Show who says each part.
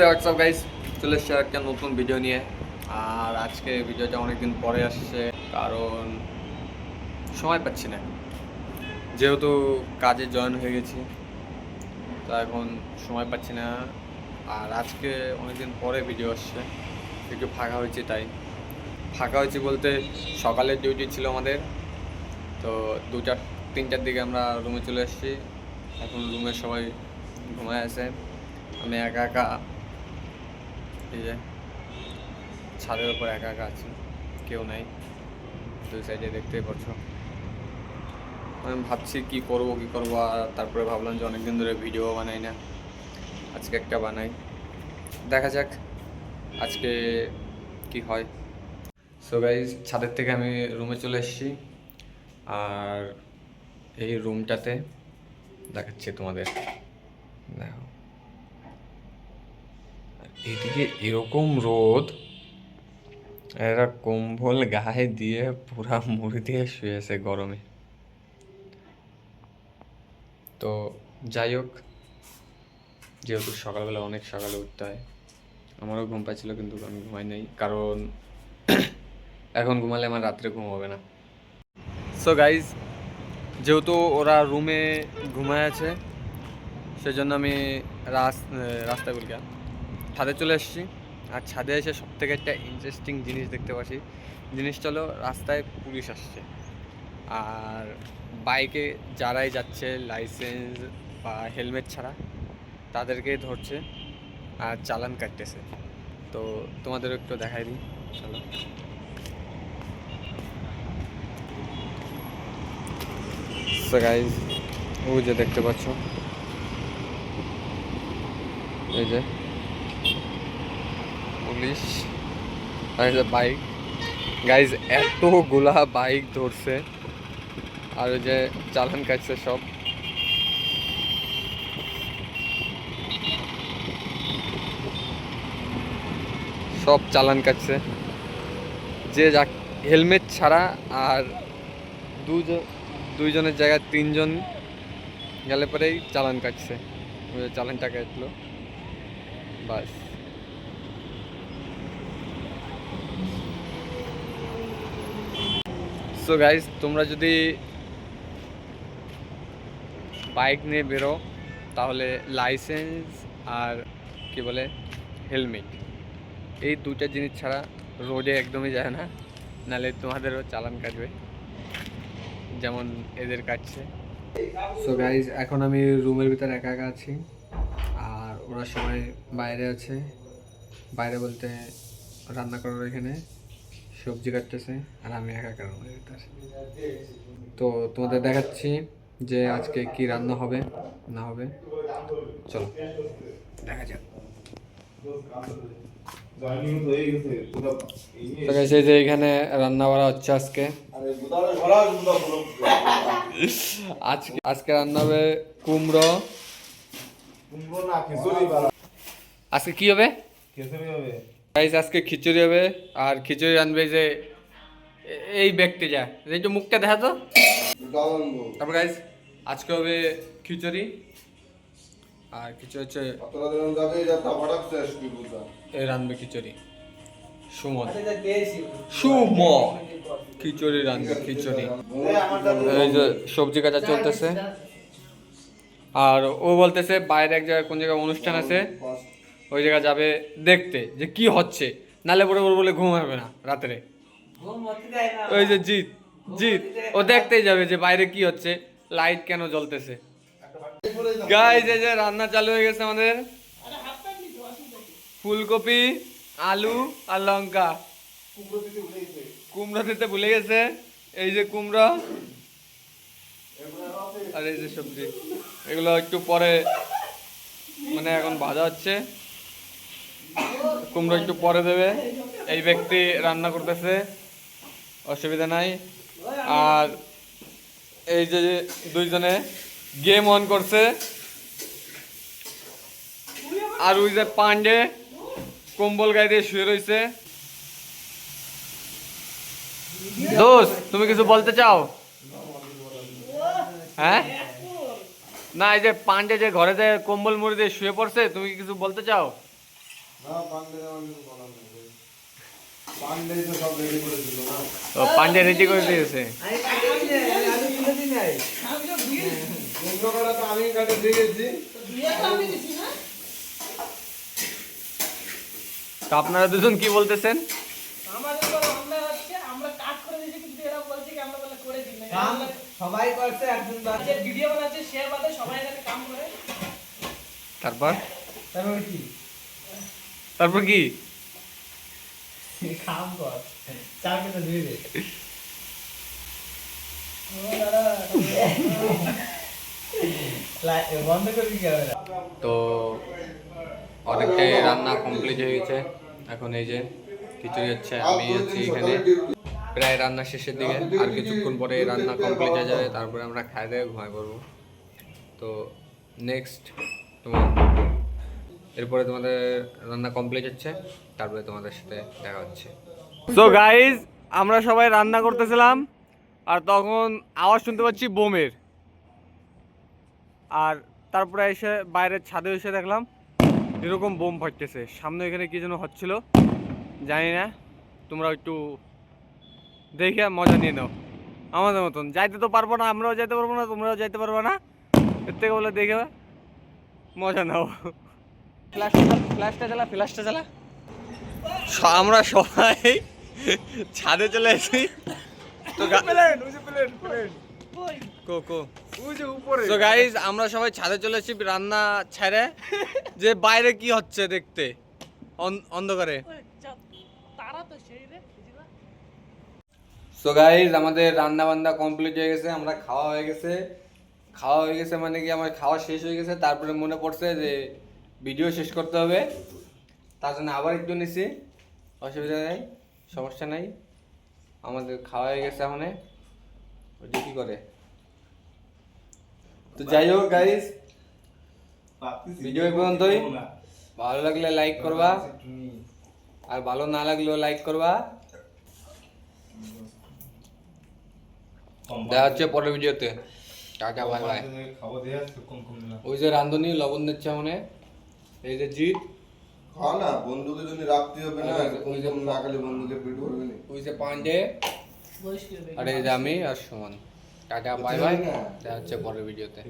Speaker 1: WhatsApp guys, চলে এসছে একটা নতুন ভিডিও নিয়ে। আর আজকে ভিডিওটা অনেকদিন পরে আসছে, কারণ সময় পাচ্ছি না, যেহেতু কাজে জয়েন হয়ে গেছি, তা এখন সময় পাচ্ছি না। আর আজকে অনেকদিন পরে ভিডিও আসছে, একটু ফাঁকা হয়েছে। তাই ফাঁকা হয়েছে বলতে, সকালের ডিউটি ছিল আমাদের, তো 2-3টার দিকে আমরা রুমে চলে এসেছি। এখন রুমে সবাই ঘুমায় আছে, আমি একা একা এই যে ছাদের উপর একা একা আছি, কেউ নাই। দুই সাইডে দেখতেই পাচ্ছ। আমি ভাবছি কি করব, আর তারপরে ভাবলাম যে অনেকদিন ধরে ভিডিও বানাই না, আজকে একটা বানাই, দেখা যাক আজকে কি হয়। সো গাইজ, ছাদের থেকে আমি রুমে চলে এসেছি, আর এই রুমটাতে দেখাচ্ছি তোমাদের, দেখো এদিকে এরকম রোদ, এরা কম্বল গায়ে দিয়ে পুরা মুড়ি দিয়ে শুয়েছে গরমে। তো যাই হোক, যেহেতু সকালবেলা অনেক সকালে উঠতে হয়, আমারও ঘুম পাচ্ছিল কিন্তু আমি ঘুমাই নাই, কারণ এখন ঘুমালে আমার রাত্রে ঘুম হবে না। সো গাইজ, যেহেতু ওরা রুমে ঘুমায় আছে, সেজন্য আমি রাস্তায় বলি ছাদে চলে এসেছি। আর ছাদে এসে সব থেকে একটা ইন্টারেস্টিং জিনিস দেখতে পাচ্ছি। জিনিসটা হলো, রাস্তায় পুলিশ আসছে, আর বাইকে যারাই যাচ্ছে লাইসেন্স বা হেলমেট ছাড়া তাদেরকে ধরছে আর চালান কাটতেছে। তো তোমাদেরও একটু দেখাই দিই, চলো। সো গাইজ, ওই যে দেখতে পাচ্ছ, এই যে পুলিশ, আর এই যে বাইক। গাইজ, এতগুলা বাইক ধরছে, আর ওই যে চালান কাটছে সব। সব চালান কাটছে, যে যা হেলমেট ছাড়া। আর দুইজনের জায়গায় তিনজন গেলে পরেই চালান কাটছে, চালানটা কাটলো, বাস। সো গাইজ, তোমরা যদি বাইক নিয়ে বেরো, তাহলে লাইসেন্স আর কি বলে হেলমেট, এই দুইটা জিনিস ছাড়া রোডে একদমই যায় না, নাহলে তোমাদেরও চালান কাটবে, যেমন এদের কাটছে। সো গাইজ, এখন আমি রুমের ভিতরে একা একা আছি, আর ওরা সবাই বাইরে আছে। বাইরে বলতে রান্না করার এখানে সবজি কাটতেছে, আর আমি একা একা রুমের ভিতরে। তো তোমাদের দেখাচ্ছি যে আজকে কি রান্না হবে না হবে, চলো দেখা যাক। এই যে এখানে রান্না বাড়া হচ্ছে আজকে। আজকে রান্না হবে কুমড়ো। আজকে কি হবে? গাইস, আজকে খিচুড়ি হবে। আর খিচুড়ি রান্নবে যে এই ব্যক্তি, যা একটু মুখটা দেখা তো। তারপর গাইস, আজকে হবে খিচুড়ি, আর কিছু হচ্ছে এই রান্নবে খিচুড়ি। সুমন খিচুড়ি রান্নবে, খিচুড়ি। এই যে সবজি কাটা চলতেছে, আর ও বলতেছে বাইরে এক জায়গায় কোন জায়গায় অনুষ্ঠান আছে, ওই জায়গা যাবে দেখতে যে কি হচ্ছে, নালে পরে ওর বলে ঘুম হবে না রাত্রে। ওই যে জিৎ জিৎ ও দেখতেই যাবে যে বাইরে কি হচ্ছে, লাইট কেন জ্বলতেছে। গাইস, এই যে রান্না চালু হয়ে গেছে আমাদের। ফুলকপি, আলু আর লঙ্কা। কুমড়ো দিতে ভুলে গেছে, এই যে কুমড়ো, আর এই যে সবজি। এগুলো একটু পরে, মানে এখন ভাজা হচ্ছে, কুমড়ো একটু পরে দেবে। এই ব্যক্তি রান্না করতেছে, অসুবিধা নাই। আর এই যে দুইজনে গেম অন করছে, আর ওই যে পান্ডে কম্বল গায়ে দিয়ে শুয়ে রয়েছে। দোস্ত, তুমি কিছু বলতে চাও? হ্যাঁ, না, এই যে পান্ডে যে ঘরে যে কম্বল মুড়ি দিয়ে শুয়ে পড়ছে, তুমি কিছু বলতে চাও? ও পান্ডে রেডি করে দিয়েছে। তো আপনারা দুজন কি বলতেছেন?
Speaker 2: সবাই করছে একজন
Speaker 3: ভিডিও বানাচ্ছে শেয়ার বাদে সবাই এখানে কাম করে।
Speaker 1: তারপর
Speaker 2: তারপর কি
Speaker 1: তারপর কি
Speaker 2: কাম কর চার কেটে দিয়ে দে বন্ধ করবি ক্যামেরা।
Speaker 1: তো অনেকটাই রান্না কমপ্লিট হয়ে গেছে। এখন এই যে খিচুড়ি হচ্ছে, আমি আছি এখানে প্রায় রান্না শেষের দিকে। আর কিছুক্ষণ পরে রান্না কমপ্লিট হয়ে যাবে, তারপরে আমরা খাই দিয়ে ঘুমাই পড়বো। তো নেক্সট এরপরে তোমাদের রান্না কমপ্লিট হচ্ছে, তারপরে তোমাদের সাথে দেখা হচ্ছে। সো গাইজ, আমরা সবাই রান্না করতেছিলাম আর তখন আওয়াজ শুনতে পাচ্ছি বোমের। আর তারপরে এসে বাইরের ছাদে এসে দেখলাম এরকম বোম ফাটতেছে। সামনে এখানে কি যেন হচ্ছিল জানি না, তোমরা একটু দেখে মজা নিয়ে নাও আমাদের মতন। যাইতে তো পারবো না, আমরাও যাইতে পারবো না, তোমরাও যাইতে পারবো না, এর থেকে বলে দেখে মজা নাও। ফ্ল্যাশটা জ্বালা। আমরা সবাই ছাদে চলে এসেছি। তো গাইস, আমরা সবাই ছাদে চলে এসেছি রান্না ছেড়ে, যে বাইরে কি হচ্ছে দেখতে অন্ধকারে। সো গাইস, আমাদের রান্না বান্না কমপ্লিট হয়ে গেছে, আমরা খাওয়া হয়ে গেছে মানে কি আমার খাওয়া শেষ হয়ে গেছে। তারপরে মনে পড়ছে যে ভিডিও শেষ করতে হবে, তার জন্য আবার একটু নিছি। অসুবিধা নেই, সমস্যা নাই, আমাদের খাওয়া হয়ে গেছে। এখন ওইটা কি করে, তো যাই হোক গাইস, ভিডিও এই পর্যন্তই। ভালো লাগলে লাইক করবা, আর ভালো না লাগলেও লাইক করবা। দেখা হচ্ছে পরের ভিডিওতে। Tata, bye by. ওই যে রান্ধুনি লবণ দিচ্ছে মনে, এই যে জিৎ
Speaker 4: খাও না, বন্ধুকে যদি রাখতে হবে না, ওই যে না খালি বন্ধুকে পিট করবে না।
Speaker 1: ওই যে পান্ডে, আর এই যে আমি আর সুমন। Tata, bye bye. দেখা হচ্ছে পরের ভিডিওতে।